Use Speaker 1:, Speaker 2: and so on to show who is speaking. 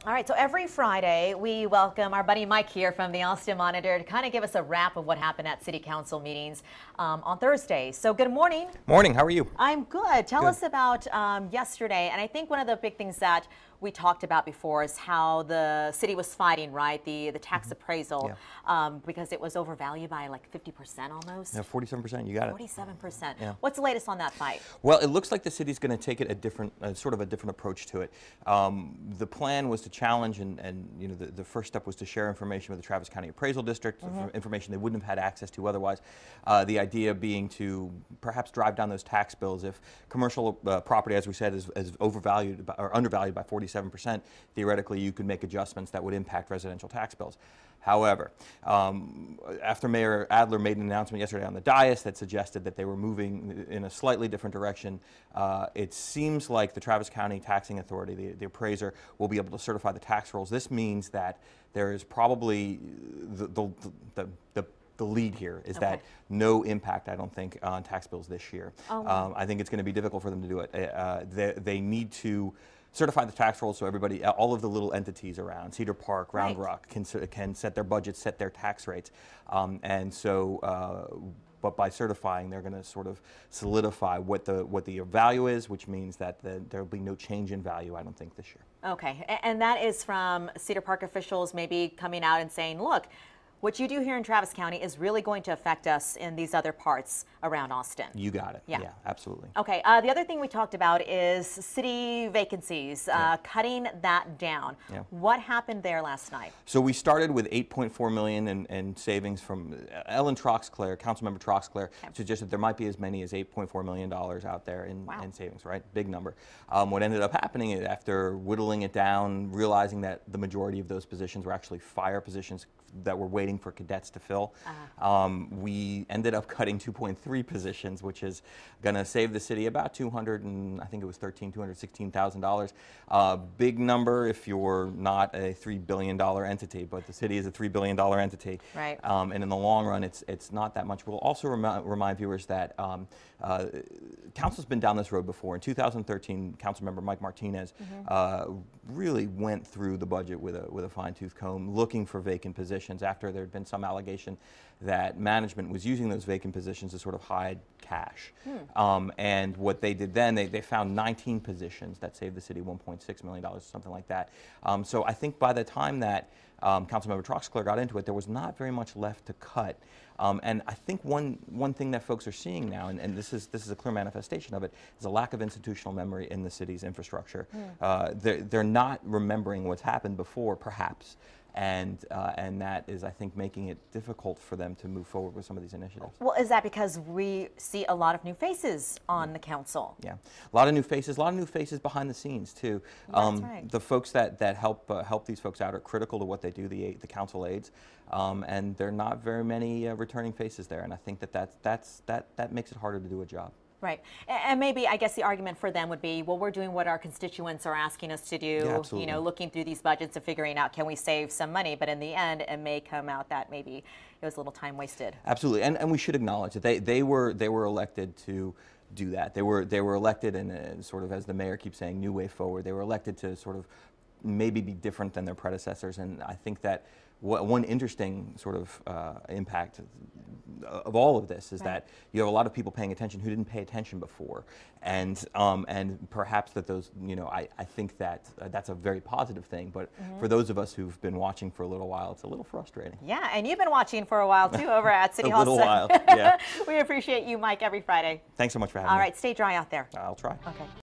Speaker 1: All right, so every Friday we welcome our buddy Mike here from the Austin Monitor to kind of give us a wrap of what happened at City Council meetings on Thursday. So good morning.
Speaker 2: Morning, how are you?
Speaker 1: I'm good. Tell us about yesterday. And I think one of the big things that we talked about before is how the city was fighting, right? The tax appraisal, because it was overvalued by like 50% almost.
Speaker 2: Yeah, 47%, you got it.
Speaker 1: 47%.
Speaker 2: Yeah.
Speaker 1: What's the latest on that fight?
Speaker 2: Well, it looks like the city's going to take it a different, sort of a different approach to it. The plan was to challenge, and you know, the first step was to share information with the Travis County Appraisal District, information they wouldn't have had access to otherwise. The idea being to perhaps drive down those tax bills. If commercial property, as we said, is overvalued or undervalued by 47%, theoretically you could make adjustments that would impact residential tax bills. However, after Mayor Adler made an announcement yesterday on the dais that suggested that they were moving in a slightly different direction, it seems like the Travis County Taxing Authority, the appraiser, will be able to certify the tax rolls. This means that there is probably the lead here is that no impact, I don't think, on tax bills this year. I think it's going to be difficult for them to do it. They need to certify the tax rolls so everybody, all of the little entities around, Cedar Park, Round Rock, can set their budgets, set their tax rates. But by certifying, they're going to sort of solidify what the value is, which means that there will be no change in value, I don't think, this year.
Speaker 1: Okay, and that is from Cedar Park officials maybe coming out and saying, look, what you do here in Travis County is really going to affect us in these other parts around Austin.
Speaker 2: You got it. Yeah, absolutely.
Speaker 1: Okay. The other thing we talked about is city vacancies, cutting that down. What happened there last night?
Speaker 2: So we started with $8.4 million in savings from Ellen Troxclair, Councilmember Troxclair, suggested there might be as many as $8.4 million out there in savings, right? Big number. What ended up happening is after whittling it down, realizing that the majority of those positions were actually fire positions that were waiting for cadets to fill. We ended up cutting 2.3 positions, which is going to save the city about $216,000. Big number if you're not a $3 billion entity, but the city is a $3 billion entity.
Speaker 1: Right.
Speaker 2: And in the long run, it's not that much. We'll also remind viewers that council's been down this road before. In 2013, Councilmember Mike Martinez really went through the budget with a fine-tooth comb, looking for vacant positions after there had been some allegation that management was using those vacant positions to sort of hide cash. And what they did then, they found 19 positions that saved the city $1.6 million, something like that. So I think by the time that Councilmember Troxclair got into it, there was not very much left to cut. And I think one thing that folks are seeing now, and this is a clear manifestation of it, is a lack of institutional memory in the city's infrastructure. They're not remembering what's happened before, perhaps. And that is, I think, making it difficult for them to move forward with some of these initiatives.
Speaker 1: Well, is that because we see a lot of new faces on the council? Yeah,
Speaker 2: a lot of new faces behind the scenes too.
Speaker 1: That's right.
Speaker 2: The folks that help these folks out are critical to what they do, the council aides, and there are not very many returning faces there, and I think that makes it harder to do a job.
Speaker 1: Right. And maybe, I guess the argument for them would be, well, we're doing what our constituents are asking us to do, you know, looking through these budgets and figuring out, can we save some money? But in the end, it may come out that maybe it was a little time wasted.
Speaker 2: Absolutely. And we should acknowledge that they were elected to do that. They were elected, and sort of, as the mayor keeps saying, new way forward. They were elected to sort of maybe be different than their predecessors. And I think that one interesting sort of impact of all of this is that you have a lot of people paying attention who didn't pay attention before, and perhaps that those, you know, I think that that's a very positive thing, but for those of us who've been watching for a little while, it's a little frustrating.
Speaker 1: Yeah, and you've been watching for a while too over at City
Speaker 2: a
Speaker 1: Hall.
Speaker 2: Little while, yeah.
Speaker 1: We appreciate you, Mike, every Friday.
Speaker 2: Thanks so much for having me.
Speaker 1: All right, stay dry out there.
Speaker 2: I'll try.
Speaker 1: Okay.